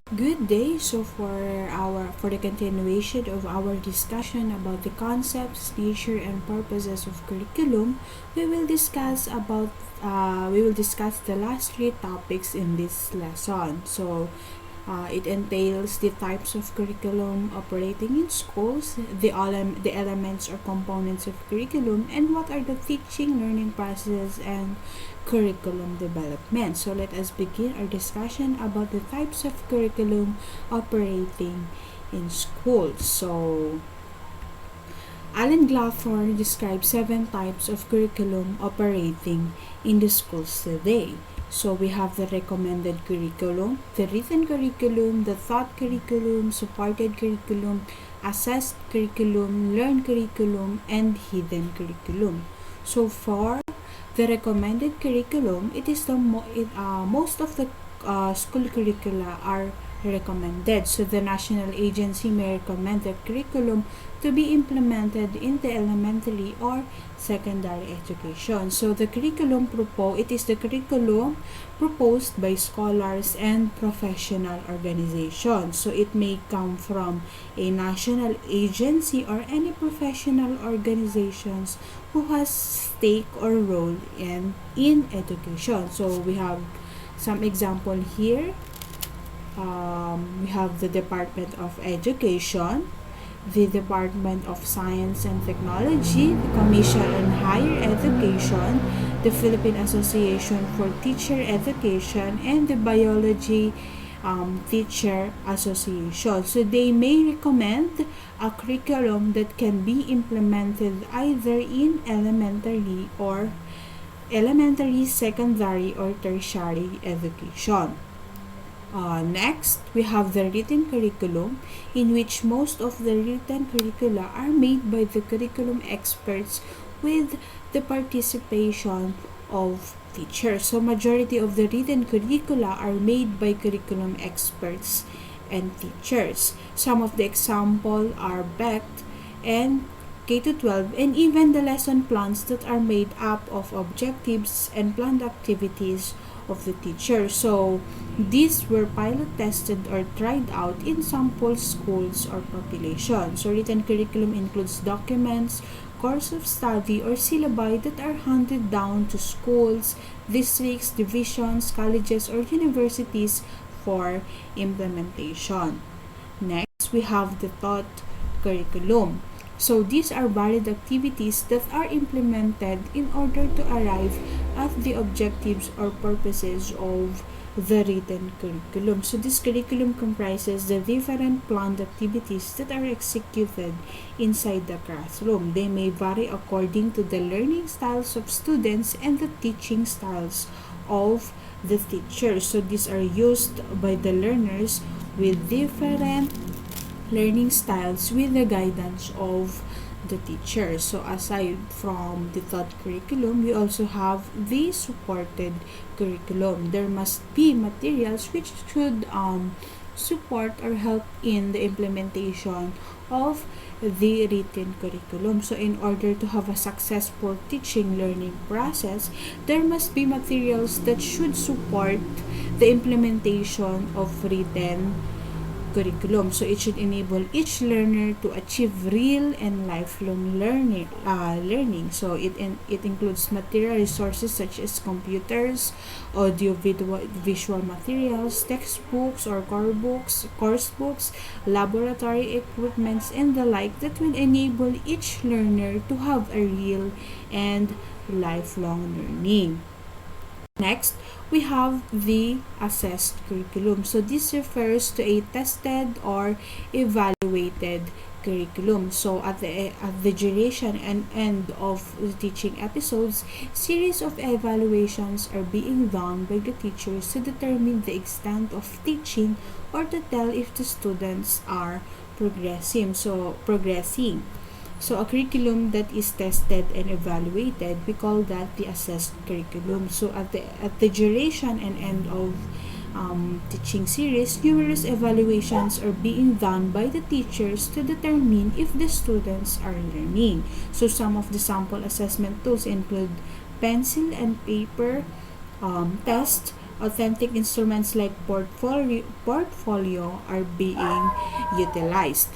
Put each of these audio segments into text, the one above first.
Good day. So for the continuation of our discussion about the concepts, nature, and purposes of curriculum, we will discuss the last three topics in this lesson. So it entails the types of curriculum operating in schools, the elements or components of curriculum, and what are the teaching, learning processes, and curriculum development. So let us begin our discussion about the types of curriculum operating in schools. So Alan Glaffer describes 7 types of curriculum operating in the schools today. So we have the recommended curriculum, the written curriculum, the thought curriculum, supported curriculum, assessed curriculum, learned curriculum, and hidden curriculum. So for the recommended curriculum, most of the school curricula are recommended. So the national agency may recommend the curriculum to be implemented in the elementary or secondary education. So the it is the curriculum proposed by scholars and professional organizations. So it may come from a national agency or any professional organizations who has stake or role in education. So we have some example here. We have the Department of Education, the Department of Science and Technology, the Commission on Higher Education, the Philippine Association for Teacher Education, and the Biology Teacher Association. So they may recommend a curriculum that can be implemented either in elementary, secondary, or tertiary education. Next, we have the written curriculum, in which most of the written curricula are made by the curriculum experts with the participation of teachers. So majority of the written curricula are made by curriculum experts and teachers. Some of the example are Becht and K-12, and even the lesson plans that are made up of objectives and planned activities of the teacher. So these were pilot tested or tried out in sample schools or population. So written curriculum includes documents, course of study, or syllabi that are handed down to schools, districts, divisions, colleges, or universities for implementation. Next, we have the thought curriculum. So these are varied activities that are implemented in order to arrive at the objectives or purposes of the written curriculum. So this curriculum comprises the different planned activities that are executed inside the classroom. They may vary according to the learning styles of students and the teaching styles of the teachers. So these are used by the learners with different learning styles with the guidance of the teacher. So aside from the thought curriculum, we also have the supported curriculum. There must be materials which should support or help in the implementation of the written curriculum. So in order to have a successful teaching learning process, there must be materials that should support the implementation of written curriculum. So it should enable each learner to achieve real and lifelong learning. So it includes material resources such as computers, audio visual materials, textbooks or course books, laboratory equipments, and the like that will enable each learner to have a real and lifelong learning. Next, we have the assessed curriculum. So this refers to a tested or evaluated curriculum. So at the duration and end of the teaching episodes, series of evaluations are being done by the teachers to determine the extent of teaching or to tell if the students are progressing. So a curriculum that is tested and evaluated, we call that the assessed curriculum. So at the duration and end of teaching series, numerous evaluations are being done by the teachers to determine if the students are learning. So some of the sample assessment tools include pencil and paper test, Authentic instruments like portfolio are being utilized.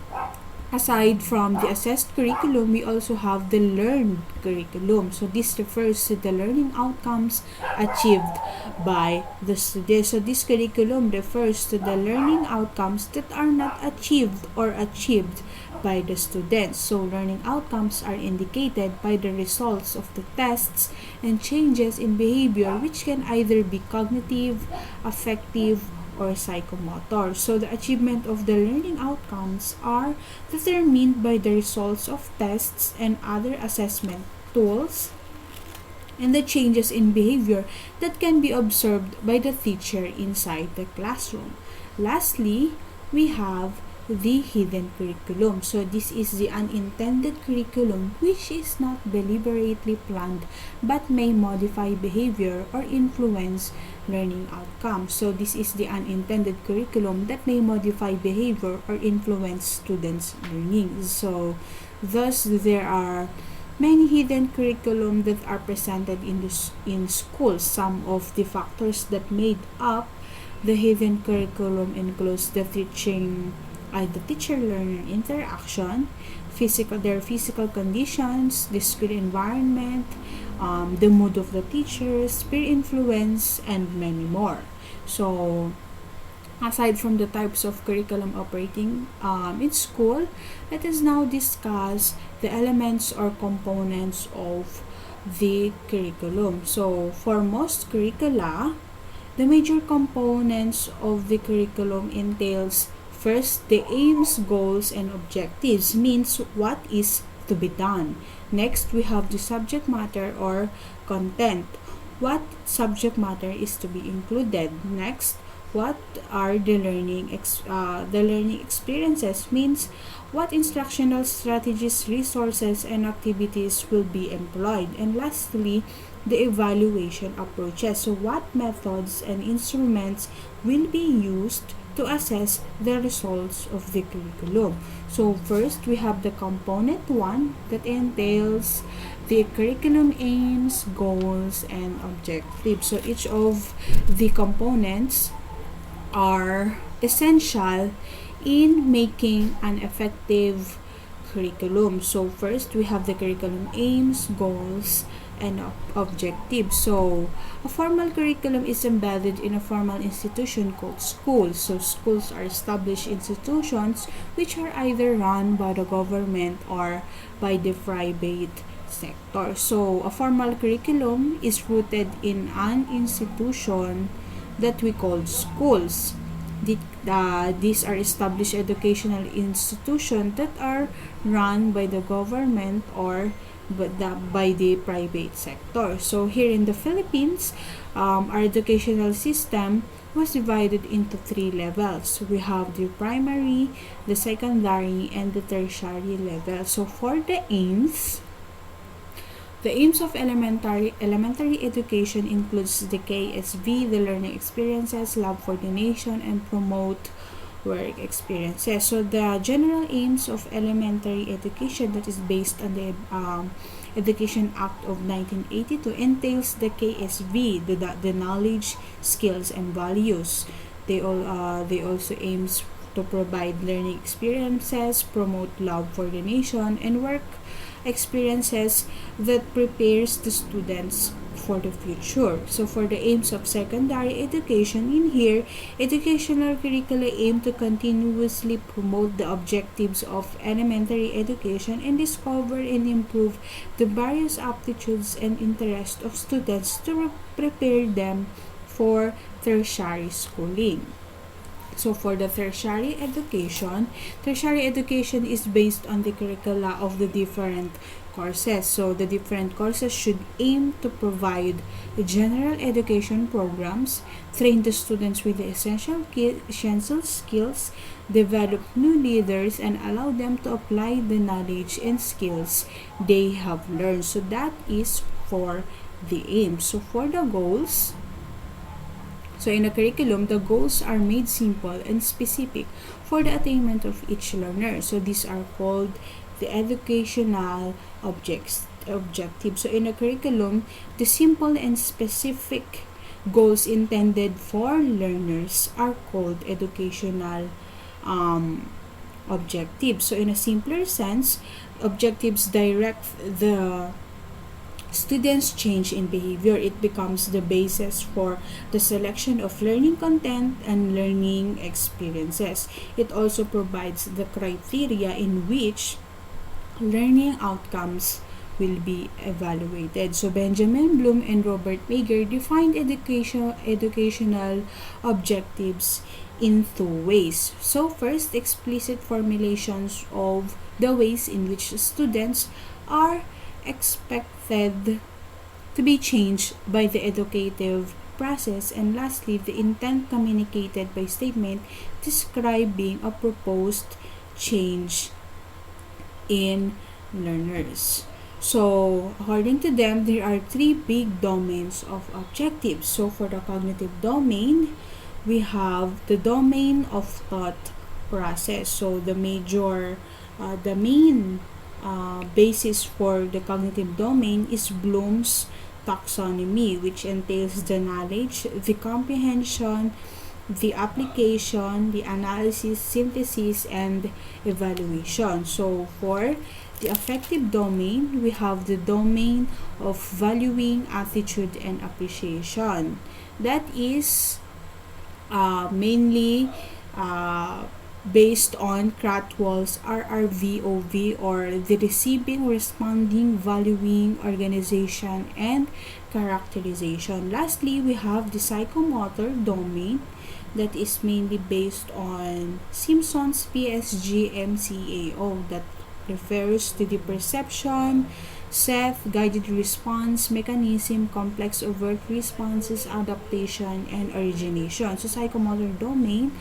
Aside from the assessed curriculum, we also have the learned curriculum. So this refers to the learning outcomes achieved by the student. So this curriculum refers to the learning outcomes that are not achieved or achieved by the students. So learning outcomes are indicated by the results of the tests and changes in behavior, which can either be cognitive, affective, or psychomotor. So the achievement of the learning outcomes are determined by the results of tests and other assessment tools and the changes in behavior that can be observed by the teacher inside the classroom. Lastly, we have the hidden curriculum. So this is the unintended curriculum which is not deliberately planned but may modify behavior or influence learning outcomes. So this is the unintended curriculum that may modify behavior or influence students' learning. So thus there are many hidden curriculum that are presented in schools. Some of the factors that made up the hidden curriculum includes the teacher-learner interaction, their physical conditions, the school environment, the mood of the teachers, peer influence, and many more. So, aside from the types of curriculum operating in school, let us now discuss the elements or components of the curriculum. So, for most curricula, the major components of the curriculum entails first the aims, goals, and objectives, means what is to be done. Next, we have the subject matter or content. What subject matter is to be included? Next, what are the learning experiences, means what instructional strategies, resources, and activities will be employed. And lastly, the evaluation approaches. So what methods and instruments will be used to assess the results of the curriculum. So first, we have the component 1 that entails the curriculum aims, goals, and objectives. So each of the components are essential in making an effective curriculum. So first, we have the curriculum aims, goals, and objectives. So a formal curriculum is embedded in a formal institution called school. So schools are established institutions which are either run by the government or by the private sector. So a formal curriculum is rooted in an institution that we call schools. These are established educational institutions that are run by the government or by the private sector. So here in the Philippines, our educational system was divided into 3 levels. We have the primary, the secondary, and the tertiary level. So for the aims of elementary education includes the KSV, the learning experiences, lab coordination, and promote work experiences. So the general aims of elementary education that is based on the Education Act of 1982 entails the KSV, the knowledge, skills, and values. They also aims to provide learning experiences, promote lab coordination, and work experiences that prepares the students for the future. So for the aims of secondary education, in here, educational curricula aim to continuously promote the objectives of elementary education and discover and improve the various aptitudes and interests of students to prepare them for tertiary schooling. So for the tertiary education is based on the curricula of the different courses. So the different courses should aim to provide general education programs, train the students with the essential skills, develop new leaders, and allow them to apply the knowledge and skills they have learned. So that is for the aim. So for the goals, so in a curriculum, the goals are made simple and specific for the attainment of each learner. So these are called the educational objectives. So in a curriculum, the simple and specific goals intended for learners are called educational objectives. So in a simpler sense, objectives direct the students' change in behavior. It becomes the basis for the selection of learning content and learning experiences. It also provides the criteria in which learning outcomes will be evaluated. So Benjamin Bloom and Robert Mager defined educational objectives in two ways. So first, explicit formulations of the ways in which students are expected to be changed by the educative process, and lastly, the intent communicated by statement describing a proposed change in learners. So, according to them, there are three big domains of objectives. So, for the cognitive domain, we have the domain of thought process. So, the main basis for the cognitive domain is Bloom's taxonomy, which entails the knowledge, the comprehension, the application, the analysis, synthesis, and evaluation. So for the affective domain, we have the domain of valuing, attitude, and appreciation. That is mainly based on Cratwell's RRVOV, or the receiving, responding, valuing, organization, and characterization. Lastly, we have the psychomotor domain that is mainly based on Simpson's PSG-MCAO, that refers to the perception, set, guided response, mechanism, complex overt responses, adaptation, and origination. So psychomotor domain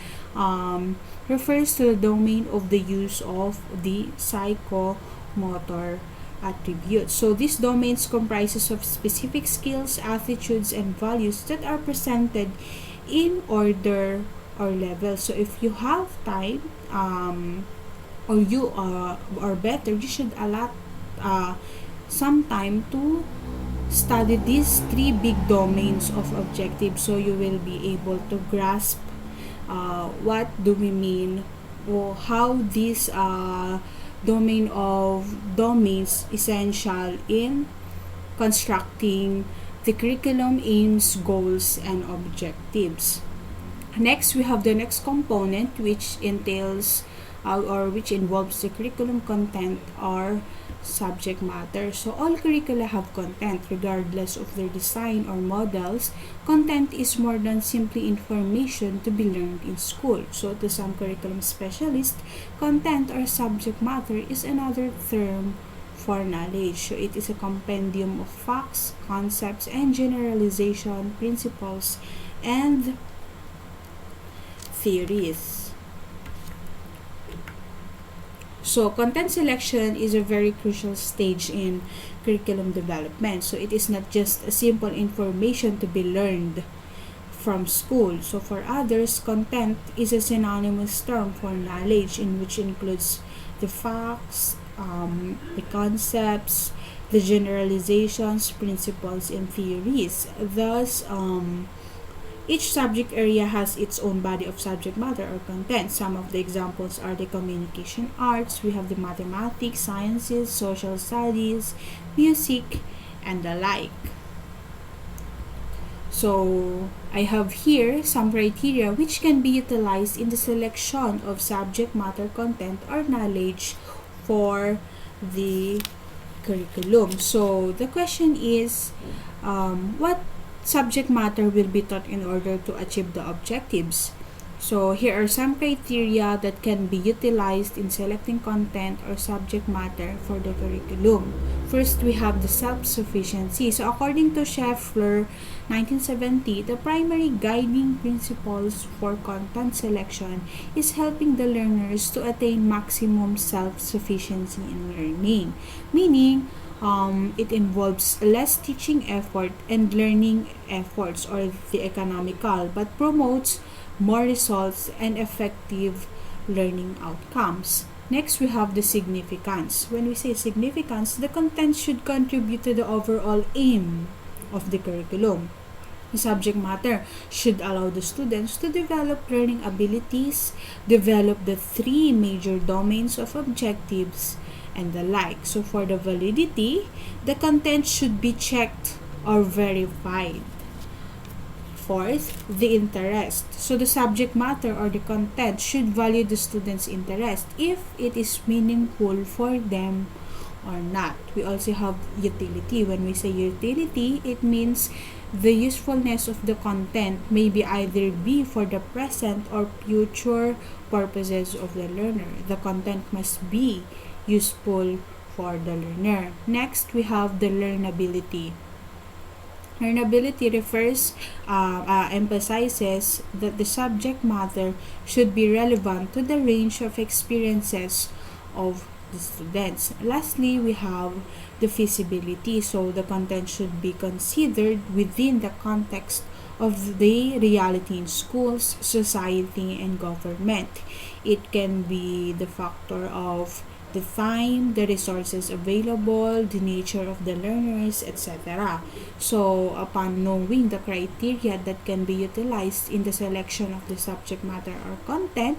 refers to the domain of the use of the psychomotor attributes. So these domains comprises of specific skills, attitudes, and values that are presented in order or level. So if you have time, or you or better, you should allot some time to study these three big domains of objectives, so you will be able to grasp what do we mean, or how this domain of domains essential in constructing the curriculum aims, goals, and objectives. Next, we have the next component, which entails or which involves the curriculum content or subject matter. So all curricula have content regardless of their design or models. Content is more than simply information to be learned in school. So to some curriculum specialists, content or subject matter is another term for knowledge. So it is a compendium of facts, concepts, and generalization, principles, and theories. So content selection is a very crucial stage in curriculum development. So it is not just a simple information to be learned from school. So for others, content is a synonymous term for knowledge, in which includes the facts, the concepts, the generalizations, principles, and theories. Thus, each subject area has its own body of subject matter or content. Some of the examples are the communication arts, we have the mathematics, sciences, social studies, music, and the like. So, I have here some criteria which can be utilized in the selection of subject matter content or knowledge for the curriculum. So, the question is, what subject matter will be taught in order to achieve the objectives? So here are some criteria that can be utilized in selecting content or subject matter for the curriculum. First, we have the self-sufficiency. So according to Scheffler, 1970, the primary guiding principles for content selection is helping the learners to attain maximum self-sufficiency in learning. Meaning, it involves less teaching effort and learning efforts, or the economical, but promotes more results and effective learning outcomes. Next, we have the significance. When we say significance, the content should contribute to the overall aim of the curriculum. The subject matter should allow the students to develop learning abilities, develop the three major domains of objectives, and the like. So for the validity, the content should be checked or verified. Fourth, the interest. So the subject matter or the content should value the student's interest if it is meaningful for them or not. We also have utility. When we say utility, it means the usefulness of the content may be either be for the present or future purposes of the learner. The content must be useful for the learner. Next, we have the learnability. Learnability emphasizes that the subject matter should be relevant to the range of experiences of the students. Lastly, we have the feasibility. So the content should be considered within the context of the reality in schools, society, and government. It can be the factor of the time, the resources available, the nature of the learners, etc. So, upon knowing the criteria that can be utilized in the selection of the subject matter or content,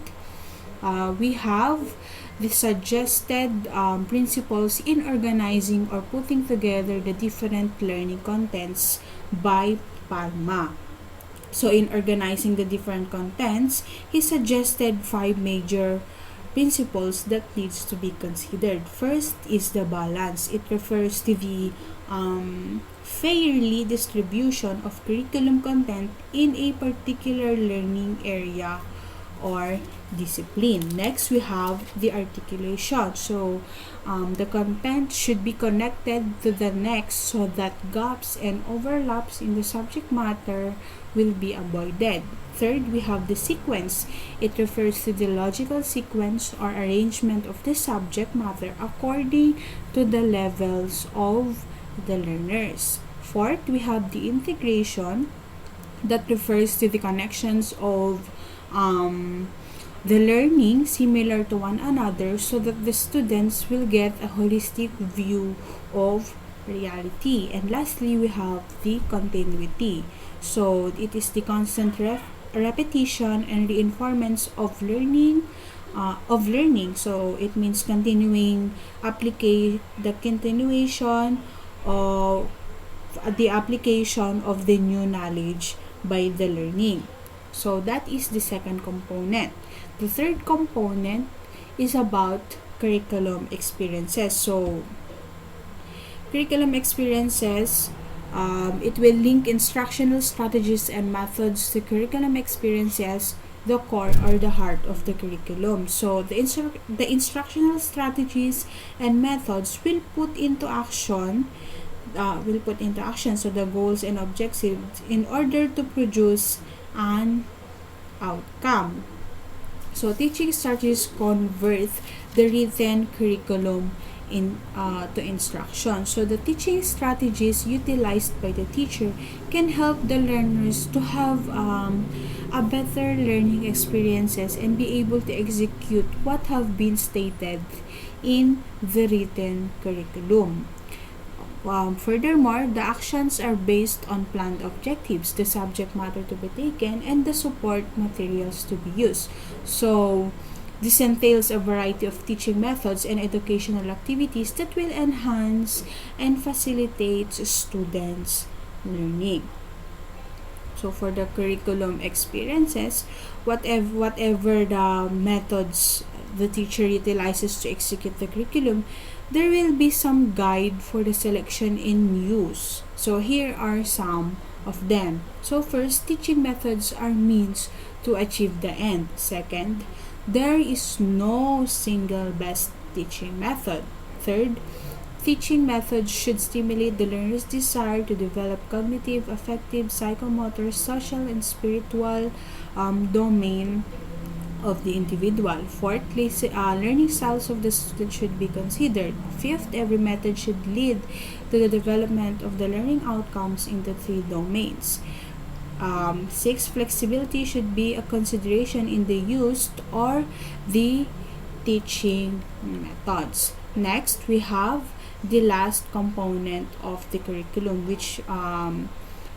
we have the suggested principles in organizing or putting together the different learning contents by Palma. So, in organizing the different contents, he suggested 5 major principles that needs to be considered. First is the balance. It refers to the fairly distribution of curriculum content in a particular learning area or discipline. Next, we have the articulation. So, the content should be connected to the next so that gaps and overlaps in the subject matter will be avoided. Third, we have the sequence. It refers to the logical sequence or arrangement of the subject matter according to the levels of the learners. Fourth, we have the integration that refers to the connections of the learning similar to one another so that the students will get a holistic view of reality. And lastly, we have the continuity. So it is the constant repetition and reinforcement of learning. So it means continuation of the application of the new knowledge by the learning. So that is the second component. The third component is about curriculum experiences. So curriculum experiences, it will link instructional strategies and methods to curriculum experiences, the core or the heart of the curriculum. So the instructional strategies and methods will put into action so the goals and objectives in order to produce an outcome. So teaching strategies convert the written curriculum to instruction. So the teaching strategies utilized by the teacher can help the learners to have a better learning experiences and be able to execute what have been stated in the written curriculum. Furthermore, the actions are based on planned objectives, the subject matter to be taken, and the support materials to be used. So, this entails a variety of teaching methods and educational activities that will enhance and facilitate students' learning. So, for the curriculum experiences, whatever the methods the teacher utilizes to execute the curriculum, there will be some guide for the selection in use. So here are some of them. So first, teaching methods are means to achieve the end. Second, there is no single best teaching method. Third, teaching methods should stimulate the learner's desire to develop cognitive, affective, psychomotor, social, and spiritual domain of the individual. Fourth, learning styles of the student should be considered. Fifth, every method should lead to the development of the learning outcomes in the 3 domains. Sixth, flexibility should be a consideration in the used or the teaching methods. Next, we have the last component of the curriculum, which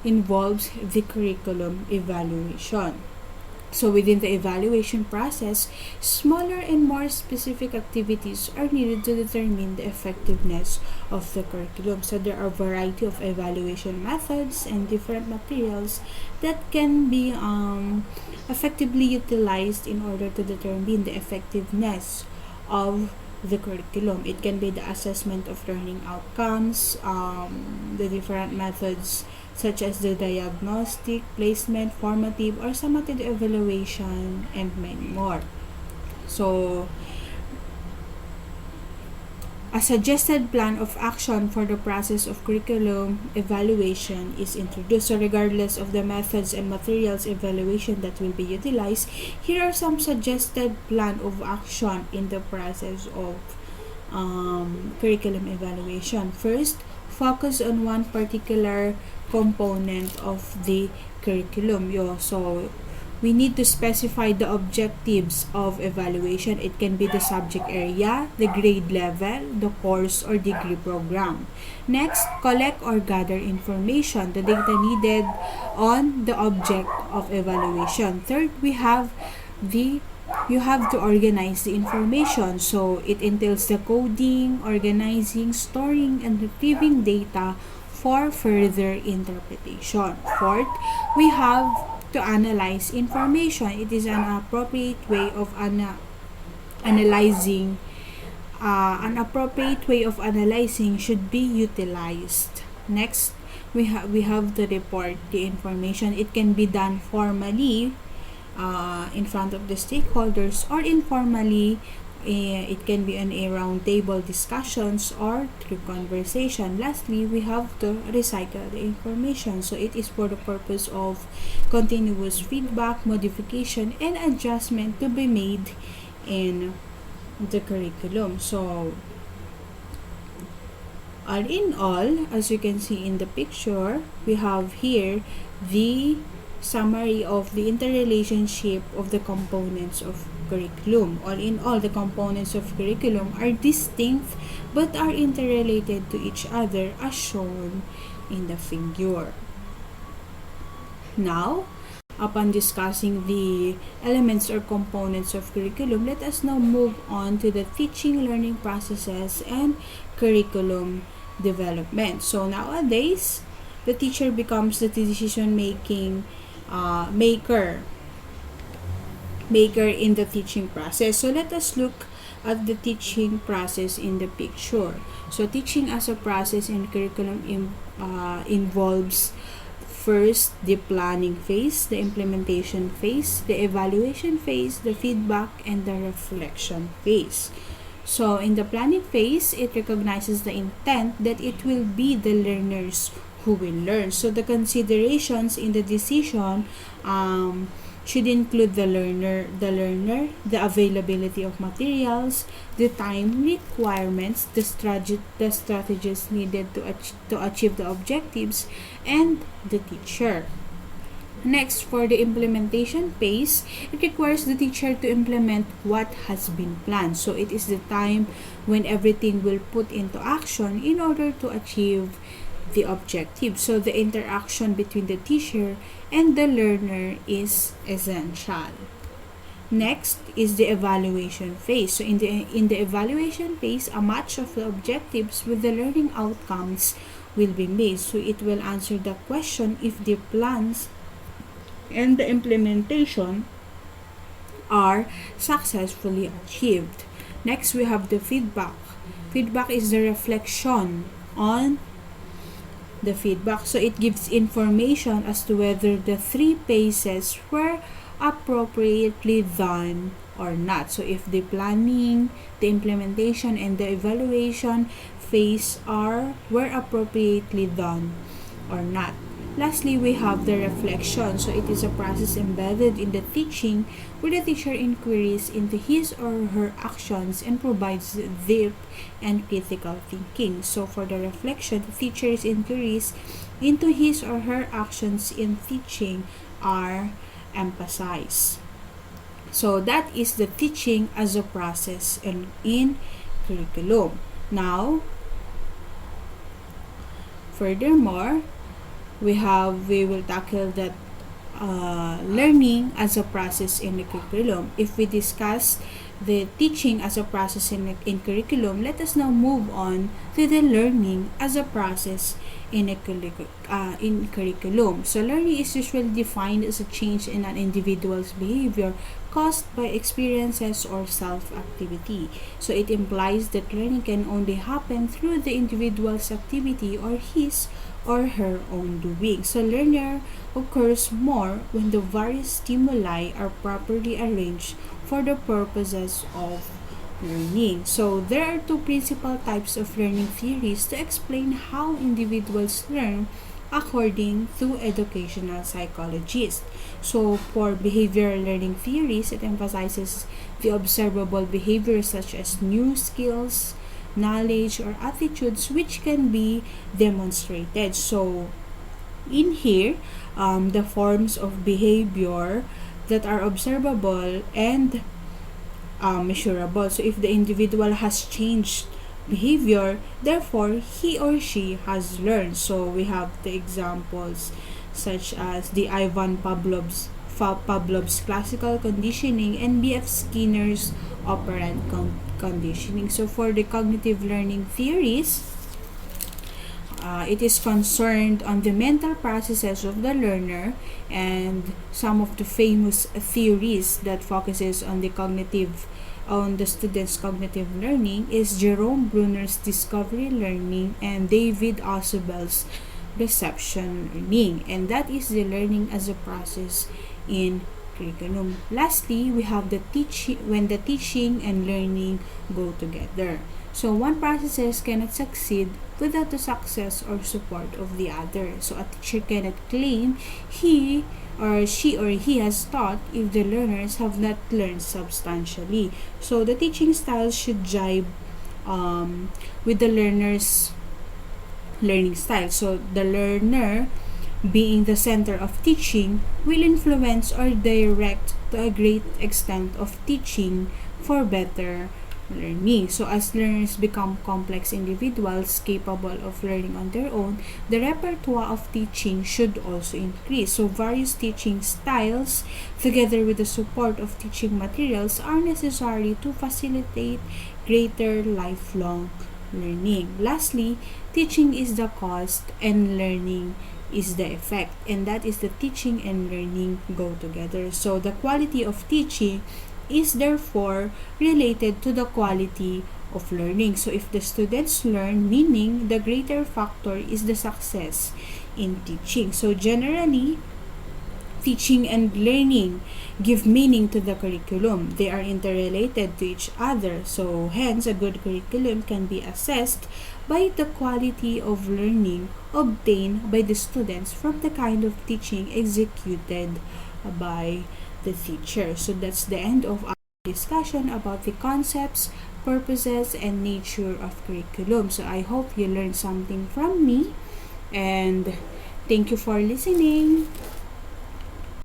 involves the curriculum evaluation. So within the evaluation process, smaller and more specific activities are needed to determine the effectiveness of the curriculum. So there are a variety of evaluation methods and different materials that can be effectively utilized in order to determine the effectiveness of the curriculum. It can be the assessment of learning outcomes, the different methods such as the diagnostic, placement, formative, or summative evaluation, and many more. So, a suggested plan of action for the process of curriculum evaluation is introduced. So regardless of the methods and materials evaluation that will be utilized, here are some suggested plan of action in the process of curriculum evaluation. First, focus on one particular component of the curriculum. So we need to specify the objectives of evaluation. It can be the subject area, the grade level, the course or degree program. Next, collect or gather information, the data needed on the object of evaluation. Third, you have to organize the information. So it entails the coding, organizing, storing, and retrieving data for further interpretation. Fourth, we have to analyze information. It is an appropriate way of analyzing. An appropriate way of analyzing should be utilized. Next, we have to report the information. It can be done formally in front of the stakeholders or informally. It can be on a round table discussions or through conversation. Lastly, we have to recycle the information. So it is for the purpose of continuous feedback, modification, and adjustment to be made in the curriculum. So all in all, as you can see in the picture, we have here the summary of the interrelationship of the components of curriculum. All in all, the components of curriculum are distinct but are interrelated to each other as shown in the figure. Now, upon discussing the elements or components of curriculum, let us now move on to the teaching, learning processes, and curriculum development. So nowadays, the teacher becomes the decision-making maker in the teaching process. So let us look at the teaching process in the picture. So teaching as a process in curriculum involves first the planning phase, the implementation phase, the evaluation phase, the feedback, and the reflection phase. So in the planning phase, it recognizes the intent that it will be the learners who will learn. So the considerations in the decision should include the learner, the availability of materials, the time requirements, the strategies needed to achieve the objectives, and the teacher. Next, for the implementation phase, it requires the teacher to implement what has been planned. So it is the time when everything will put into action in order to achieve the objective. So the interaction between the teacher and the learner is essential. Next is the evaluation phase. So in the evaluation phase, a match of the objectives with the learning outcomes will be made. So it will answer the question if the plans and the implementation are successfully achieved. Next, we have the feedback. Feedback is the reflection on the feedback. So it gives information as to whether the three phases were appropriately done or not. So if the planning, the implementation, and the evaluation phase were appropriately done or not. Lastly, we have the reflection. So it is a process embedded in the teaching where the teacher inquiries into his or her actions and provides deep and critical thinking. So for the reflection, the teacher's inquiries into his or her actions in teaching are emphasized. So that is the teaching as a process in curriculum. Now, furthermore, we will tackle that learning as a process in the curriculum. If we discuss the teaching as a process in curriculum, let us now move on to the learning as a process in in curriculum. So learning is usually defined as a change in an individual's behavior caused by experiences or self-activity. So it implies that learning can only happen through the individual's activity or his or her own doing. So learning occurs more when the various stimuli are properly arranged for the purposes of learning. So there are two principal types of learning theories to explain how individuals learn according to educational psychologists. So for behavioral learning theories, it emphasizes the observable behaviors such as new skills, knowledge, or attitudes which can be demonstrated. So in here, the forms of behavior that are observable and measurable. So if the individual has changed behavior, therefore he or she has learned. So we have the examples such as the Ivan Pavlov's classical conditioning and B.F. Skinner's operant conditioning. So for the cognitive learning theories, it is concerned on the mental processes of the learner, and some of the famous theories that focuses on the student's cognitive learning is Jerome Bruner's discovery learning and David Ausubel's reception learning, and that is the learning as a process in curriculum. Lastly, we have when the teaching and learning go together. So one process cannot succeed without the success or support of the other. So a teacher cannot claim she or he has taught if the learners have not learned substantially. So the teaching style should jibe with the learner's learning style. So the learner, being the center of teaching, will influence or direct to a great extent of teaching for better learning. So as learners become complex individuals capable of learning on their own, the repertoire of teaching should also increase. So various teaching styles together with the support of teaching materials are necessary to facilitate greater lifelong learning. Lastly, teaching is the cause and learning is the effect, and that is the teaching and learning go together. So the quality of teaching is therefore related to the quality of learning. So if the students learn, meaning the greater factor is the success in teaching. So generally, teaching and learning give meaning to the curriculum. They are interrelated to each other. So hence, a good curriculum can be assessed by the quality of learning obtained by the students from the kind of teaching executed by the teacher. So that's the end of our discussion about the concepts, purposes, and nature of curriculum. So I hope you learned something from me, and thank you for listening.